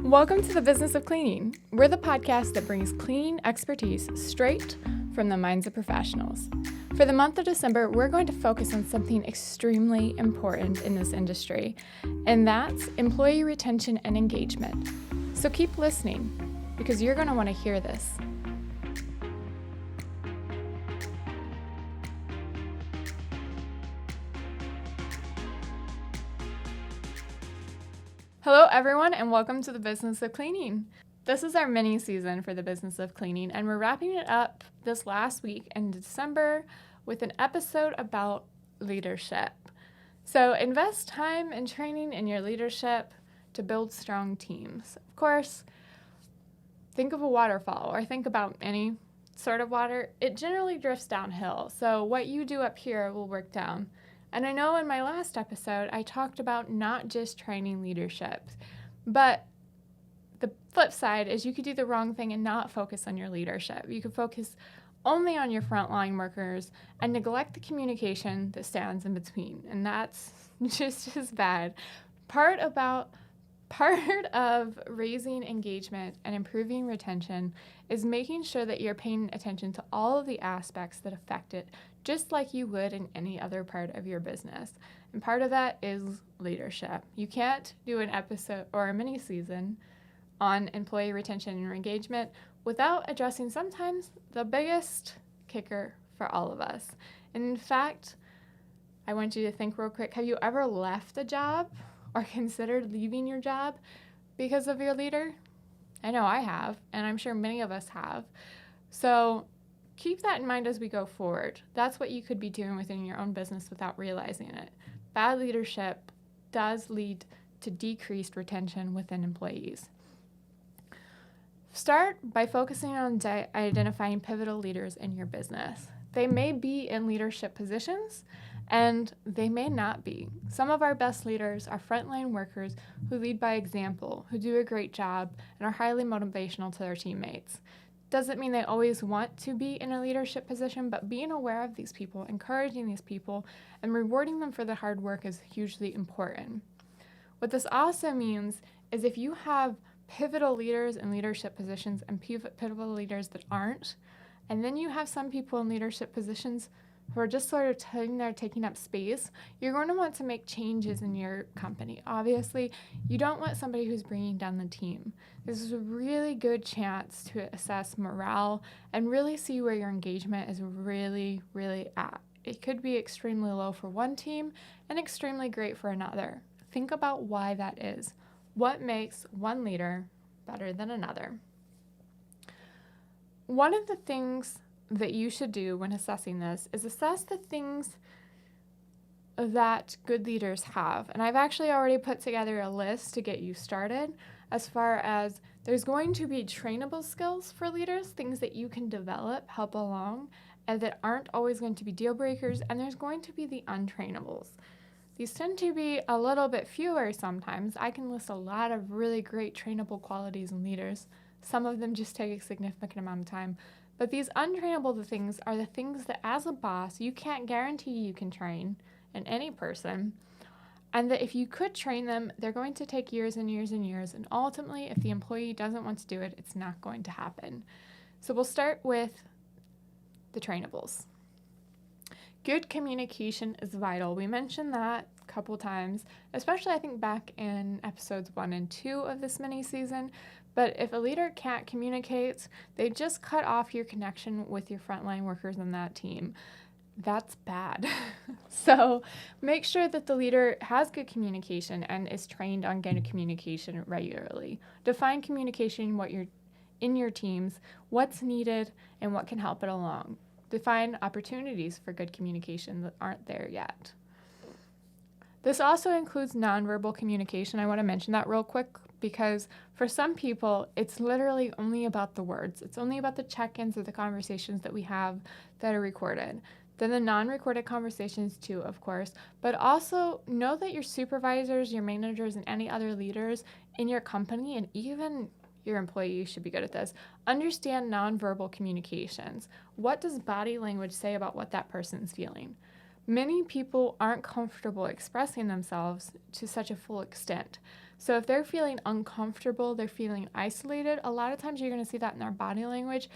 Welcome to the Business of Cleaning. We're the podcast that brings cleaning expertise straight from the minds of professionals. For the month of December, we're going to focus on something extremely important in this industry, and that's employee retention and engagement. So keep listening, because you're going to want to hear this. Hello, everyone, and welcome to the Business of Cleaning. This is our mini season for the Business of Cleaning, and we're wrapping it up this last week in December with an episode about leadership. So invest time and training in your leadership to build strong teams. Of course, think of a waterfall, or think about any sort of water. It generally drifts downhill, so what you do up here will work down. And I know in my last episode, I talked about not just training leadership, but the flip side is you could do the wrong thing and not focus on your leadership. You could focus only on your frontline workers and neglect the communication that stands in between. And that's just as bad. Part of raising engagement and improving retention is making sure that you're paying attention to all of the aspects that affect it, just like you would in any other part of your business. And part of that is leadership. You can't do an episode or a mini season on employee retention and engagement without addressing sometimes the biggest kicker for all of us. And in fact, I want you to think real quick, have you ever left a job or considered leaving your job because of your leader? I know I have, and I'm sure many of us have. So keep that in mind as we go forward. That's what you could be doing within your own business without realizing it. Bad leadership does lead to decreased retention within employees. Start by focusing on identifying pivotal leaders in your business. They may be in leadership positions, and they may not be. Some of our best leaders are frontline workers who lead by example, who do a great job, and are highly motivational to their teammates. Doesn't mean they always want to be in a leadership position, but being aware of these people, encouraging these people, and rewarding them for their hard work is hugely important. What this also means is if you have pivotal leaders in leadership positions and pivotal leaders that aren't, and then you have some people in leadership positions who are just sort of taking up space, you're going to want to make changes in your company. Obviously, you don't want somebody who's bringing down the team. This is a really good chance to assess morale and really see where your engagement is really, really at. It could be extremely low for one team and extremely great for another. Think about why that is. What makes one leader better than another? One of the things that you should do when assessing this is assess the things that good leaders have. And I've actually already put together a list to get you started as far as there's going to be trainable skills for leaders, things that you can develop, help along, and that aren't always going to be deal breakers, and there's going to be the untrainables. These tend to be a little bit fewer sometimes. I can list a lot of really great trainable qualities in leaders. Some of them just take a significant amount of time. But these untrainable things are the things that as a boss, you can't guarantee you can train in any person. And that if you could train them, they're going to take years and years and years. And ultimately, if the employee doesn't want to do it, it's not going to happen. So we'll start with the trainables. Good communication is vital. We mentioned that a couple times, especially I think back in episodes 1 and 2 of this mini season. But if a leader can't communicate, they just cut off your connection with your frontline workers on that team. That's bad. So make sure that the leader has good communication and is trained on good communication regularly. Define communication, in your teams, what's needed, and what can help it along. Define opportunities for good communication that aren't there yet. This also includes nonverbal communication. I want to mention that real quick because for some people, it's literally only about the words. It's only about the check-ins or the conversations that we have that are recorded. Then the non-recorded conversations too, of course, but also know that your supervisors, your managers, and any other leaders in your company, and even your employees should be good at this, understand nonverbal communications. What does body language say about what that person's feeling? Many people aren't comfortable expressing themselves to such a full extent. So if they're feeling uncomfortable, they're feeling isolated, a lot of times you're going to see that in their body language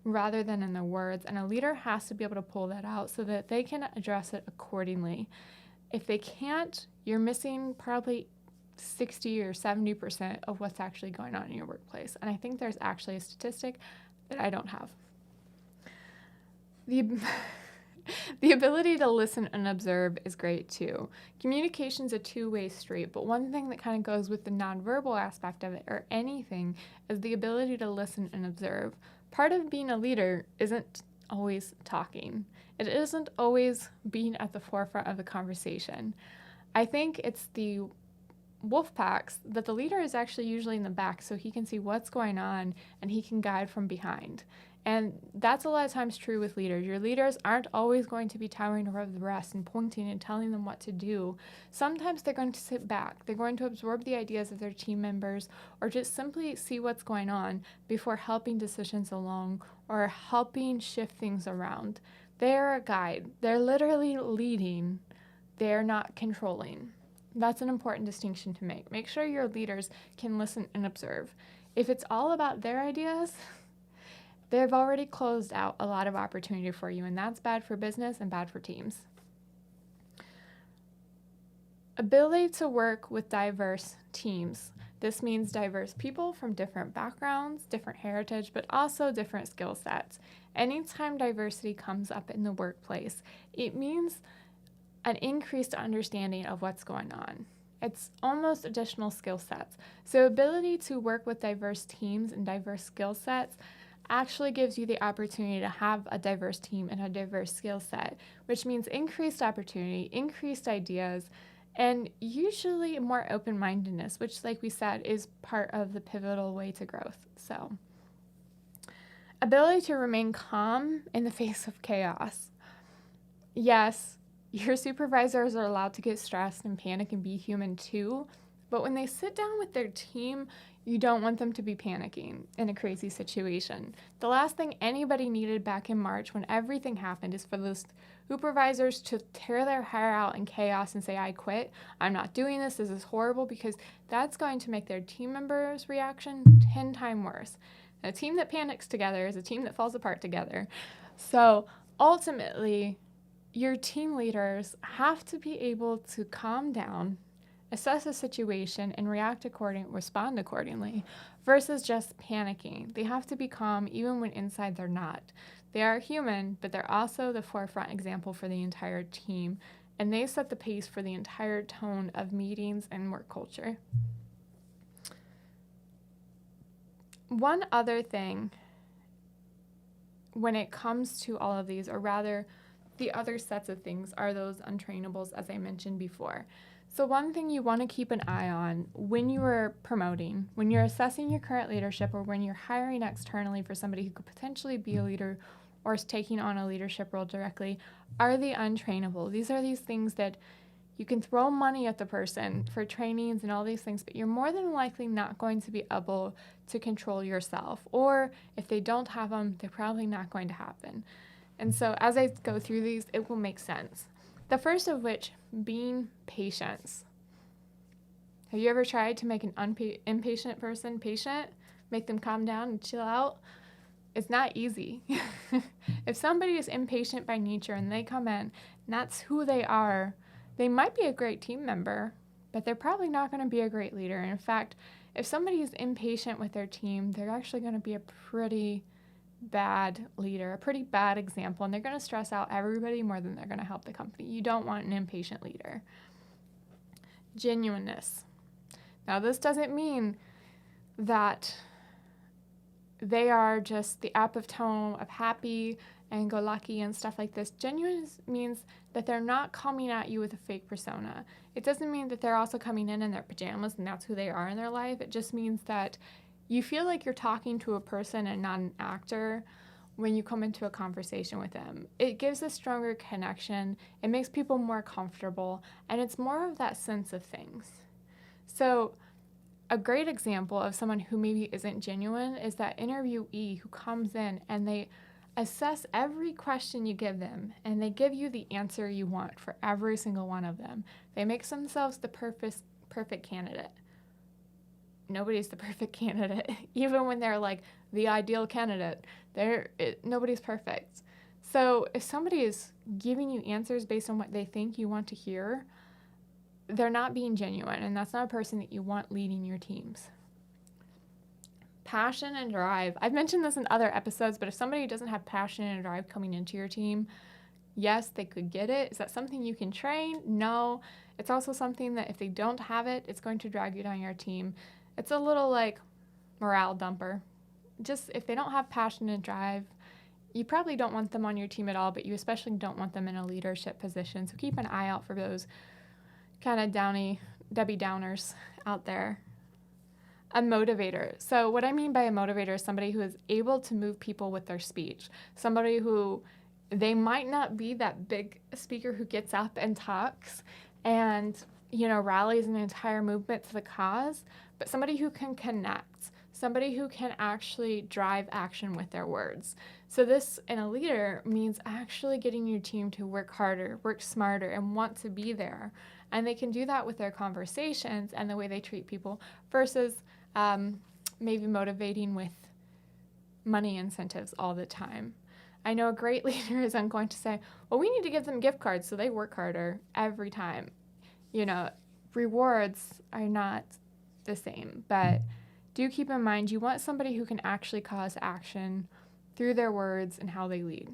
rather than in their words. And a leader has to be able to pull that out so that they can address it accordingly. If they can't, you're missing probably 60 or 70% of what's actually going on in your workplace. And I think there's actually a statistic that I don't have. The ability to listen and observe is great too. Communication's a two-way street, but one thing that kind of goes with the nonverbal aspect of it, or anything, is the ability to listen and observe. Part of being a leader isn't always talking. It isn't always being at the forefront of the conversation. I think it's the wolf packs that the leader is actually usually in the back so he can see what's going on and he can guide from behind. And that's a lot of times true with leaders. Your leaders aren't always going to be towering above the rest and pointing and telling them what to do. Sometimes they're going to sit back. They're going to absorb the ideas of their team members or just simply see what's going on before helping decisions along or helping shift things around. They're a guide. They're literally leading. They're not controlling. That's an important distinction to make. Make sure your leaders can listen and observe. If it's all about their ideas, they've already closed out a lot of opportunity for you, and that's bad for business and bad for teams. Ability to work with diverse teams. This means diverse people from different backgrounds, different heritage, but also different skill sets. Anytime diversity comes up in the workplace, it means an increased understanding of what's going on. It's almost additional skill sets. So ability to work with diverse teams and diverse skill sets actually gives you the opportunity to have a diverse team and a diverse skill set, which means increased opportunity, increased ideas, and usually more open-mindedness, which, like we said, is part of the pivotal way to growth. So, ability to remain calm in the face of chaos. Yes, your supervisors are allowed to get stressed and panic and be human too, but when they sit down with their team, you don't want them to be panicking in a crazy situation. The last thing anybody needed back in March when everything happened is for those supervisors to tear their hair out in chaos and say, I quit, I'm not doing this is horrible, because that's going to make their team members' reaction 10 times worse. A team that panics together is a team that falls apart together. So ultimately, your team leaders have to be able to calm down, assess the situation, and respond accordingly, versus just panicking. They have to be calm even when inside they're not. They are human, but they're also the forefront example for the entire team, and they set the pace for the entire tone of meetings and work culture. One other thing when it comes to all of these, or rather the other sets of things, are those untrainables, as I mentioned before. So one thing you want to keep an eye on when you are promoting, when you're assessing your current leadership, or when you're hiring externally for somebody who could potentially be a leader or is taking on a leadership role directly, are the untrainable. These are these things that you can throw money at the person for trainings and all these things, but you're more than likely not going to be able to control yourself. Or if they don't have them, they're probably not going to happen. And so as I go through these, it will make sense. The first of which being patience. Have you ever tried to make an impatient person patient? Make them calm down and chill out? It's not easy. If somebody is impatient by nature and they come in and that's who they are, they might be a great team member, but they're probably not going to be a great leader. And in fact, if somebody is impatient with their team, they're actually going to be a pretty bad leader, a pretty bad example, and they're going to stress out everybody more than they're going to help the company. You don't want an impatient leader. Genuineness. Now, this doesn't mean that they are just the epitome of happy and go lucky and stuff like this. Genuineness means that they're not coming at you with a fake persona. It doesn't mean that they're also coming in their pajamas and that's who they are in their life. It just means that you feel like you're talking to a person and not an actor when you come into a conversation with them. It gives a stronger connection, it makes people more comfortable, and it's more of that sense of things. So a great example of someone who maybe isn't genuine is that interviewee who comes in and they assess every question you give them, and they give you the answer you want for every single one of them. They make themselves the perfect candidate. nobody's the perfect candidate. Even when they're like the ideal candidate, nobody's perfect. So if somebody is giving you answers based on what they think you want to hear, they're not being genuine, and that's not a person that you want leading your teams. Passion and drive. I've mentioned this in other episodes, but if somebody doesn't have passion and drive coming into your team, yes, they could get it. Is that something you can train? No. It's also something that if they don't have it, it's going to drag you down your team. It's a little like morale dumper. Just if they don't have passion and drive, you probably don't want them on your team at all, but you especially don't want them in a leadership position. So keep an eye out for those kind of Debbie Downers out there. A motivator. So what I mean by a motivator is somebody who is able to move people with their speech. Somebody who, they might not be that big speaker who gets up and talks and, rallies an entire movement to the cause, but somebody who can connect, somebody who can actually drive action with their words. So this, in a leader, means actually getting your team to work harder, work smarter, and want to be there. And they can do that with their conversations and the way they treat people versus maybe motivating with money incentives all the time. I know a great leader isn't going to say, well, we need to give them gift cards so they work harder every time. Rewards are not the same, but do keep in mind you want somebody who can actually cause action through their words and how they lead.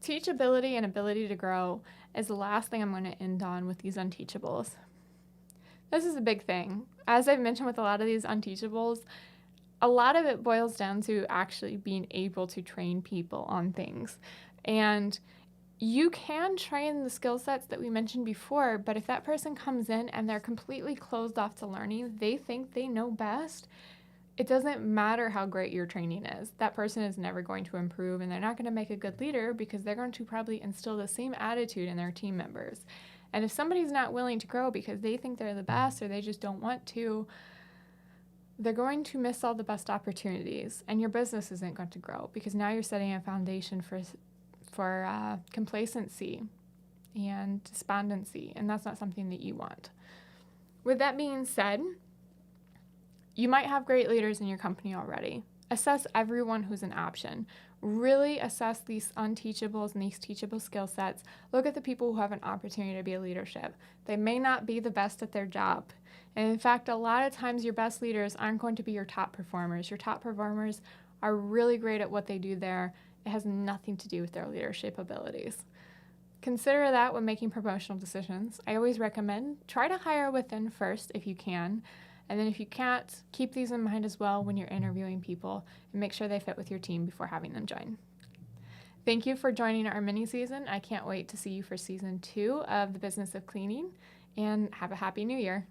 Teachability and ability to grow is the last thing I'm going to end on with these unteachables. This is a big thing. As I've mentioned with a lot of these unteachables, a lot of it boils down to actually being able to train people on things. And you can train the skill sets that we mentioned before, but if that person comes in and they're completely closed off to learning, they think they know best, it doesn't matter how great your training is. That person is never going to improve, and they're not going to make a good leader because they're going to probably instill the same attitude in their team members. And if somebody's not willing to grow because they think they're the best or they just don't want to, they're going to miss all the best opportunities, and your business isn't going to grow because now you're setting a foundation for complacency and despondency, and that's not something that you want. With that being said, you might have great leaders in your company already. Assess everyone who's an option. Really assess these unteachables and these teachable skill sets. Look at the people who have an opportunity to be a leadership. They may not be the best at their job. And in fact, a lot of times your best leaders aren't going to be your top performers. Your top performers are really great at what they do there. It has nothing to do with their leadership abilities. Consider that when making promotional decisions. I always recommend try to hire within first if you can. And then if you can't, keep these in mind as well when you're interviewing people and make sure they fit with your team before having them join. Thank you for joining our mini season. I can't wait to see you for season 2 of The Business of Cleaning, and have a happy new year.